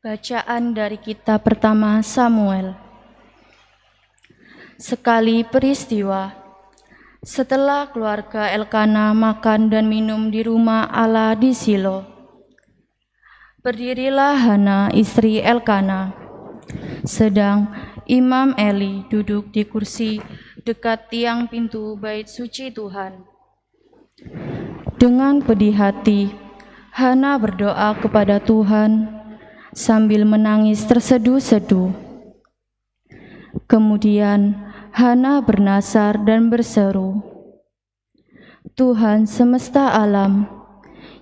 Bacaan dari kitab pertama Samuel. Sekali peristiwa, setelah keluarga Elkana makan dan minum di rumah Allah di Silo, berdirilah Hana istri Elkana, sedang Imam Eli duduk di kursi dekat tiang pintu bait suci Tuhan. Dengan pedih hati, Hana berdoa kepada Tuhan sambil menangis terseduh-seduh. Kemudian Hana bernasar dan berseru, "Tuhan semesta alam,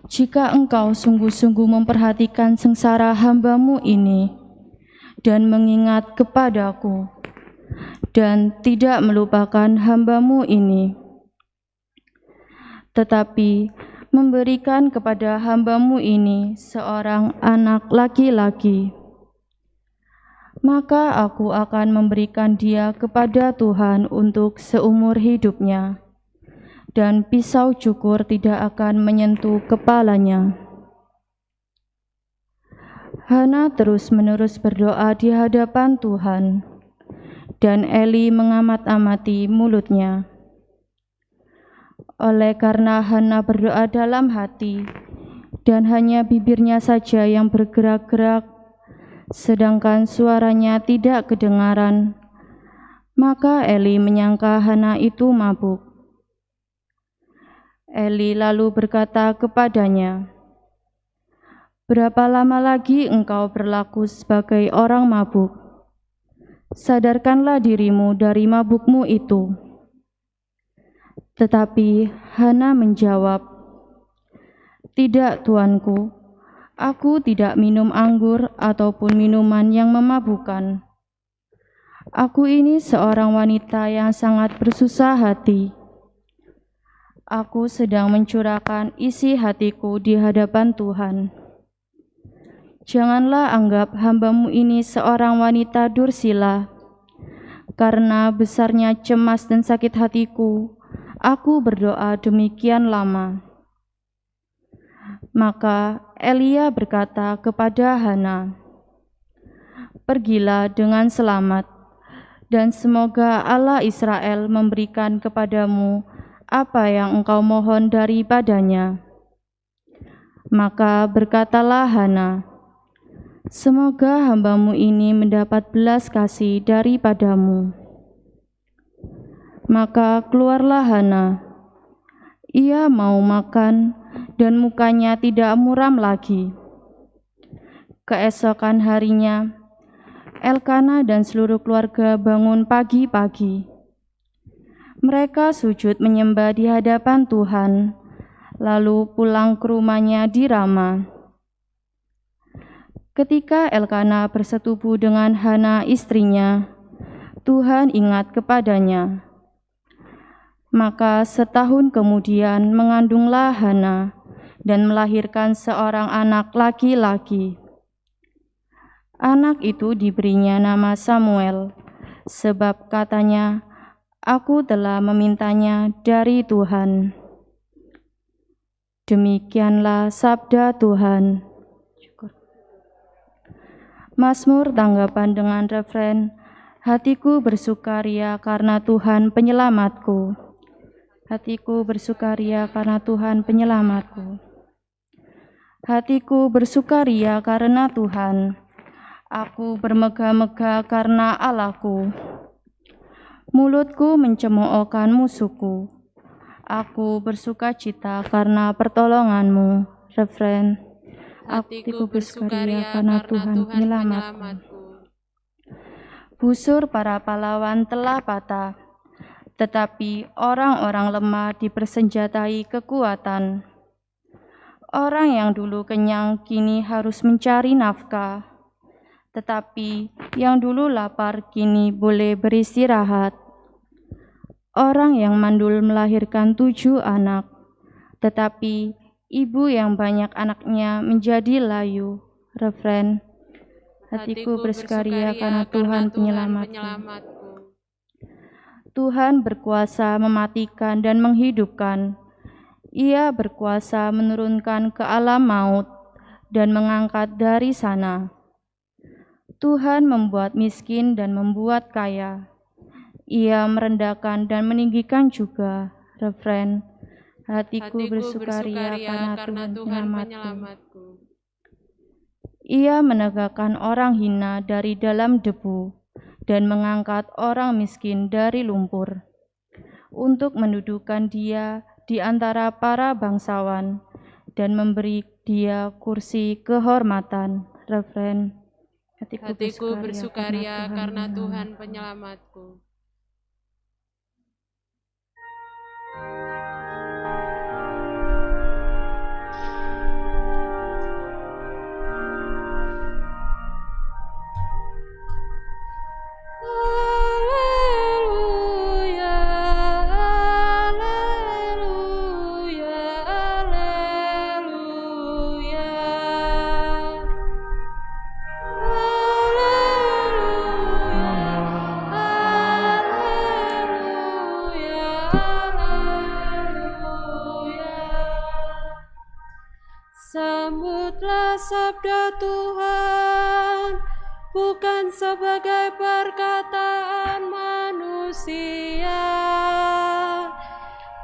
jika Engkau sungguh-sungguh memperhatikan sengsara hamba-Mu ini dan mengingat kepadaku dan tidak melupakan hamba-Mu ini, tetapi memberikan kepada hamba-Mu ini seorang anak laki-laki, maka aku akan memberikan dia kepada Tuhan untuk seumur hidupnya, dan pisau cukur tidak akan menyentuh kepalanya." Hana terus-menerus berdoa di hadapan Tuhan, dan Eli mengamat-amati mulutnya. Oleh karena Hana berdoa dalam hati, dan hanya bibirnya saja yang bergerak-gerak, sedangkan suaranya tidak kedengaran, maka Eli menyangka Hana itu mabuk. Eli lalu berkata kepadanya, "Berapa lama lagi engkau berlaku sebagai orang mabuk? Sadarkanlah dirimu dari mabukmu itu." Tetapi Hana menjawab, "Tidak, tuanku, aku tidak minum anggur ataupun minuman yang memabukkan. Aku ini seorang wanita yang sangat bersusah hati. Aku sedang mencurahkan isi hatiku di hadapan Tuhan. Janganlah anggap hamba-Mu ini seorang wanita dursila. Karena besarnya cemas dan sakit hatiku, aku berdoa demikian lama." Maka Elia berkata kepada Hana, "Pergilah dengan selamat, dan semoga Allah Israel memberikan kepadamu apa yang engkau mohon daripadanya." Maka berkatalah Hana, "Semoga hamba-Mu ini mendapat belas kasih daripadamu." Maka keluarlah Hana. Ia mau makan, dan mukanya tidak muram lagi. Keesokan harinya, Elkana dan seluruh keluarga bangun pagi-pagi. Mereka sujud menyembah di hadapan Tuhan, lalu pulang ke rumahnya di Rama. Ketika Elkana bersetubuh dengan Hana istrinya, Tuhan ingat kepadanya. Maka setahun kemudian mengandunglah Hana dan melahirkan seorang anak laki-laki. Anak itu diberinya nama Samuel, sebab katanya, "Aku telah memintanya dari Tuhan." Demikianlah sabda Tuhan. Mazmur tanggapan dengan referen, "Hatiku bersukaria karena Tuhan penyelamatku." Hatiku bersukaria karena Tuhan penyelamatku. Hatiku bersukaria karena Tuhan. Aku bermegah-megah karena Allahku. Mulutku mencemoohkan musuhku. Aku bersukacita karena pertolongan-Mu. Referen, "Hatiku bersukaria karena Tuhan penyelamatku." Busur para pahlawan telah patah, tetapi orang-orang lemah dipersenjatai kekuatan. Orang yang dulu kenyang kini harus mencari nafkah, tetapi yang dulu lapar kini boleh beristirahat. Orang yang mandul melahirkan 7 anak, tetapi ibu yang banyak anaknya menjadi layu. Referen, "Hatiku bersukaria karena Tuhan penyelamatku." Tuhan berkuasa mematikan dan menghidupkan. Ia berkuasa menurunkan ke alam maut dan mengangkat dari sana. Tuhan membuat miskin dan membuat kaya. Ia merendahkan dan meninggikan juga. Refren, hatiku bersukaria karena Tuhan penyelamatku. Ia menegakkan orang hina dari dalam debu dan mengangkat orang miskin dari lumpur, untuk mendudukan dia di antara para bangsawan dan memberi dia kursi kehormatan. Refren, hatiku bersukaria karena Tuhan penyelamatku. Sambutlah sabda Tuhan, bukan sebagai perkataan manusia,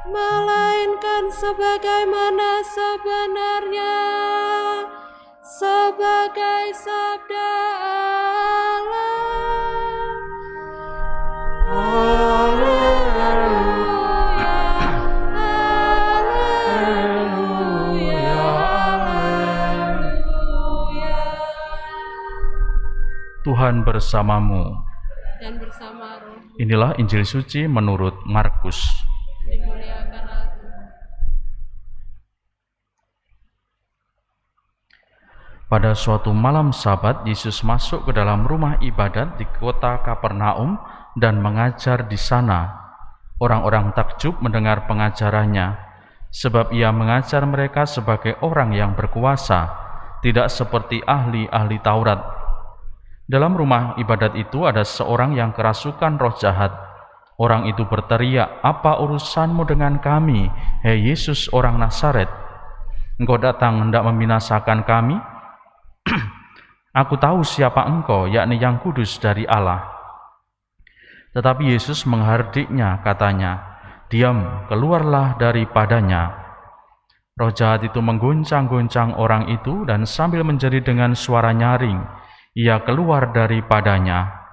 melainkan sebagaimana sebenarnya, sebagai sabda Allah. Tuhan bersamamu. Dan bersama roh. Inilah Injil suci menurut Markus. Dimuliakan Tuhan. Pada suatu malam Sabat, Yesus masuk ke dalam rumah ibadat di kota Kapernaum dan mengajar di sana. Orang-orang takjub mendengar pengajarannya, sebab ia mengajar mereka sebagai orang yang berkuasa, tidak seperti ahli-ahli Taurat. Dalam rumah ibadat itu ada seorang yang kerasukan roh jahat. Orang itu berteriak, "Apa urusanmu dengan kami, hei Yesus orang Nazaret? Engkau datang hendak membinasakan kami? Aku tahu siapa engkau, yakni yang kudus dari Allah." Tetapi Yesus menghardiknya, katanya, "Diam, keluarlah daripadanya." Roh jahat itu mengguncang-guncang orang itu dan sambil menjerit dengan suara nyaring, ia keluar daripadanya.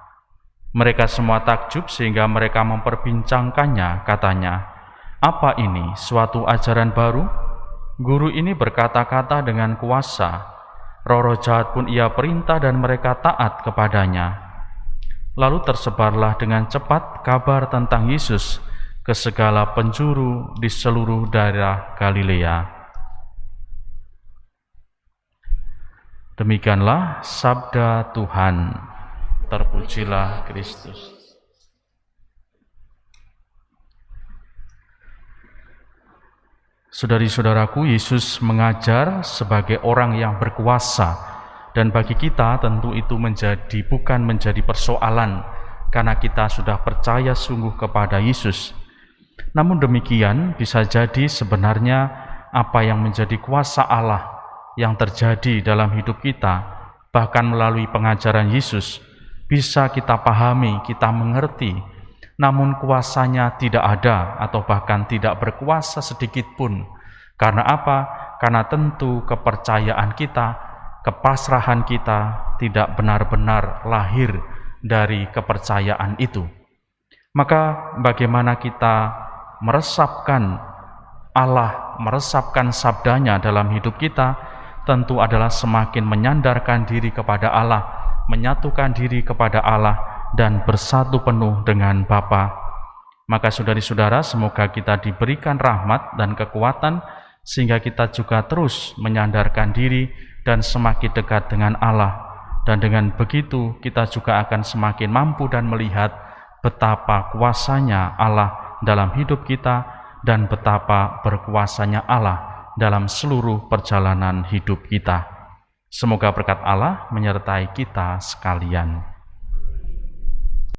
Mereka semua takjub sehingga mereka memperbincangkannya, katanya, "Apa ini, suatu ajaran baru? Guru ini berkata-kata dengan kuasa. Roh-roh jahat pun ia perintah dan mereka taat kepadanya." Lalu tersebarlah dengan cepat kabar tentang Yesus ke segala penjuru di seluruh daerah Galilea. Demikianlah sabda Tuhan. Terpujilah Kristus. Saudari-saudaraku, Yesus mengajar sebagai orang yang berkuasa, dan bagi kita tentu itu bukan menjadi persoalan karena kita sudah percaya sungguh kepada Yesus. Namun demikian, bisa jadi sebenarnya apa yang menjadi kuasa Allah yang terjadi dalam hidup kita, bahkan melalui pengajaran Yesus, bisa kita pahami, kita mengerti, namun kuasanya tidak ada atau bahkan tidak berkuasa sedikit pun. Karena apa? Karena tentu kepercayaan kita, kepasrahan kita tidak benar-benar lahir dari kepercayaan itu. Maka bagaimana kita meresapkan Allah, meresapkan sabdanya dalam hidup kita, tentu adalah semakin menyandarkan diri kepada Allah, menyatukan diri kepada Allah, dan bersatu penuh dengan Bapa. Maka saudari-saudara, semoga kita diberikan rahmat dan kekuatan, sehingga kita juga terus menyandarkan diri dan semakin dekat dengan Allah. Dan dengan begitu, kita juga akan semakin mampu dan melihat betapa kuasanya Allah dalam hidup kita, dan betapa berkuasanya Allah dalam seluruh perjalanan hidup kita. Semoga berkat Allah menyertai kita sekalian.